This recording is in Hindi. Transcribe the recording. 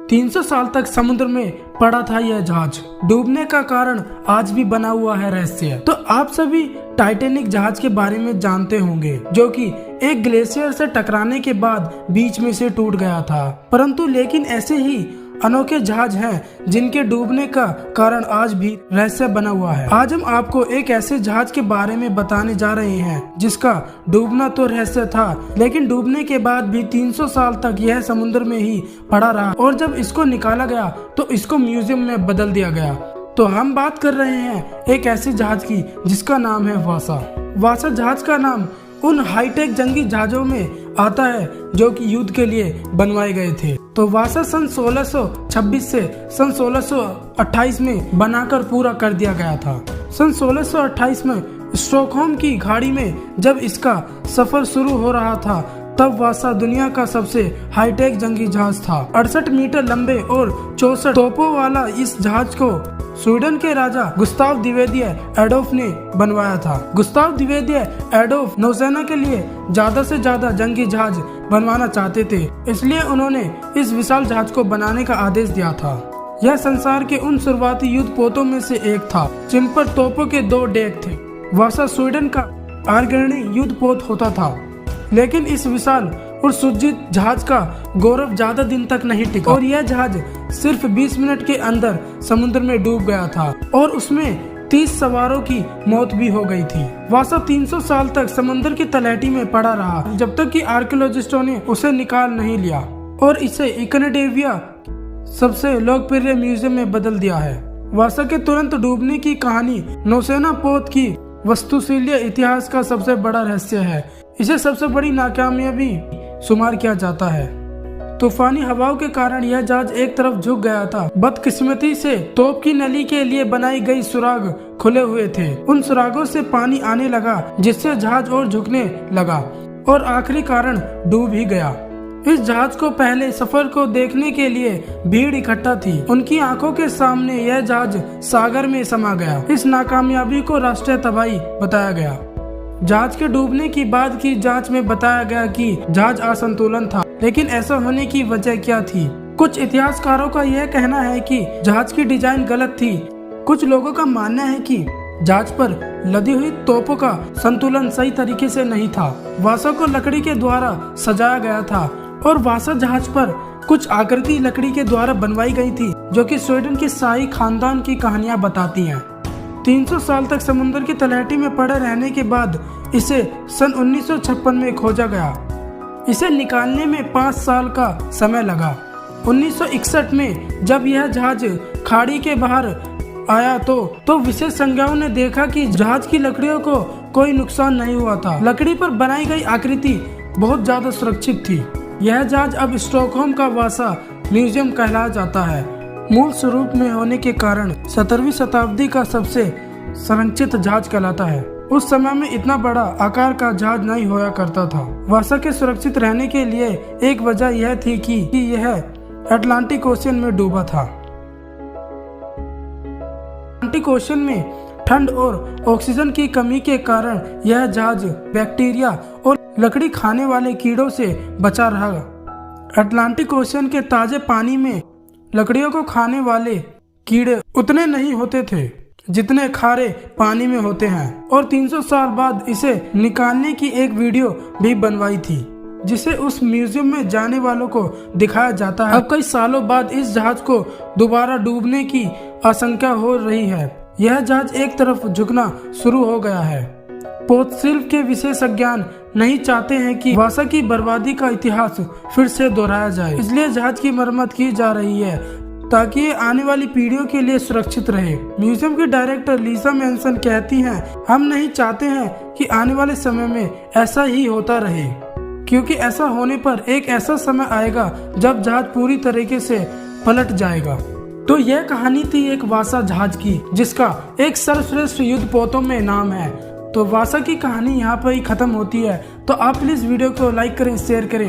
300 साल तक समुद्र में पड़ा था यह जहाज। डूबने का कारण आज भी बना हुआ है रहस्य। तो आप सभी टाइटैनिक जहाज के बारे में जानते होंगे, जो कि एक ग्लेशियर से टकराने के बाद बीच में से टूट गया था। परंतु लेकिन ऐसे ही अनोखे जहाज हैं जिनके डूबने का कारण आज भी रहस्य बना हुआ है। आज हम आपको एक ऐसे जहाज के बारे में बताने जा रहे हैं जिसका डूबना तो रहस्य था, लेकिन डूबने के बाद भी 300 साल तक यह समुद्र में ही पड़ा रहा और जब इसको निकाला गया तो इसको म्यूजियम में बदल दिया गया। तो हम बात कर रहे हैं एक ऐसे जहाज की जिसका नाम है वासा। वासा जहाज का नाम उन हाईटेक जंगी जहाजों में आता है जो कि युद्ध के लिए बनवाए गए थे। तो वासा सन 1626 से सन 1628 में बनाकर पूरा कर दिया गया था। सन 1628 में स्टॉकहोम की खाड़ी में जब इसका सफर शुरू हो रहा था, तब वासा दुनिया का सबसे हाईटेक जंगी जहाज था। 68 मीटर लंबे और 64 तोपों वाला इस जहाज को स्वीडन के राजा गुस्ताव द्विवेदी एडोल्फ ने बनवाया था। गुस्ताव द्विवेदी एडोल्फ नौसेना के लिए ज्यादा से ज्यादा जंगी जहाज बनवाना चाहते थे, इसलिए उन्होंने इस विशाल जहाज को बनाने का आदेश दिया था। यह संसार के उन शुरुआती युद्ध पोतों में से एक था जिन पर तोपों के 2 डेक थे। वासा स्वीडन का अग्रणी युद्ध पोत होता था, लेकिन इस विशाल और सुसज्जित जहाज का गौरव ज्यादा दिन तक नहीं टिका और यह जहाज सिर्फ 20 मिनट के अंदर समुद्र में डूब गया था और उसमें 30 सवारों की मौत भी हो गई थी। वासा 300 साल तक समुद्र की तलहटी में पड़ा रहा, जब तक कि आर्कियोलॉजिस्टों ने उसे निकाल नहीं लिया और इसे स्कैंडिनेविया सबसे लोकप्रिय म्यूजियम में बदल दिया है। वासा के तुरंत डूबने की कहानी नौसेना पोत की वस्तुशील इतिहास का सबसे बड़ा रहस्य है। इसे सबसे बड़ी नाकामयाबी शुमार किया जाता है। तूफानी हवाओं के कारण यह जहाज एक तरफ झुक गया था। बदकिस्मती से तोप की नली के लिए बनाई गई सुराग खुले हुए थे। उन सुरागों से पानी आने लगा, जिससे जहाज और झुकने लगा और आखिरी कारण डूब ही गया। इस जहाज को पहले सफर को देखने के लिए भीड़ इकट्ठा थी। उनकी आंखों के सामने यह जहाज सागर में समा गया। इस नाकामयाबी को राष्ट्रीय तबाही बताया गया। जहाज के डूबने की बाद की जांच में बताया गया कि जहाज असंतुलन था, लेकिन ऐसा होने की वजह क्या थी? कुछ इतिहासकारों का यह कहना है कि जहाज की डिजाइन गलत थी। कुछ लोगों का मानना है कि जहाज पर लदी हुई तोपों का संतुलन सही तरीके से नहीं था। वासा को लकड़ी के द्वारा सजाया गया था और वासा जहाज पर कुछ आकृति लकड़ी के द्वारा बनवाई गई थी, जो कि स्वीडन के शाही खानदान की कहानियां बताती हैं। 300 साल तक समुद्र की तलहटी में पड़े रहने के बाद इसे सन 1956 में खोजा गया। इसे निकालने में 5 साल का समय लगा। 1961 में जब यह जहाज खाड़ी के बाहर आया तो विशेषज्ञों ने देखा कि जहाज की लकड़ियों को कोई नुकसान नहीं हुआ था। लकड़ी पर बनाई गई आकृति बहुत ज्यादा सुरक्षित थी। यह जहाज अब स्टॉकहोम का वासा म्यूजियम कहलाया जाता है। मूल स्वरूप में होने के कारण 17वीं शताब्दी का सबसे संरक्षित जहाज कहलाता है। उस समय में इतना बड़ा आकार का जहाज नहीं होया करता था। वासा के सुरक्षित रहने के लिए एक वजह यह थी कि यह अटलांटिक ओशन में डूबा था। अटलांटिक ओशन में ठंड और ऑक्सीजन की कमी के कारण यह जहाज बैक्टीरिया और लकड़ी खाने वाले कीड़ों से बचा रहा। अटलांटिक ओशन के ताजे पानी में लकड़ियों को खाने वाले कीड़े उतने नहीं होते थे जितने खारे पानी में होते हैं और 300 साल बाद इसे निकालने की एक वीडियो भी बनवाई थी, जिसे उस म्यूजियम में जाने वालों को दिखाया जाता है। अब कई सालों बाद इस जहाज को दोबारा डूबने की आशंका हो रही है। यह जहाज एक तरफ झुकना शुरू हो गया है। पोतशिल्प के विशेषज्ञ नहीं चाहते हैं कि वासा की बर्बादी का इतिहास फिर से दोहराया जाए, इसलिए जहाज की मरम्मत की जा रही है ताकि ये आने वाली पीढ़ियों के लिए सुरक्षित रहे। म्यूजियम की डायरेक्टर लिसा मैनसन कहती हैं, हम नहीं चाहते हैं कि आने वाले समय में ऐसा ही होता रहे, क्योंकि ऐसा होने पर एक ऐसा समय आएगा जब जहाज पूरी तरीके से पलट जाएगा। तो यह कहानी थी एक वासा जहाज की, जिसका एक सर्वश्रेष्ठ युद्ध पोतों में नाम है। तो वासा की कहानी यहाँ पर ही खत्म होती है। तो आप प्लीज वीडियो को लाइक करें, शेयर करें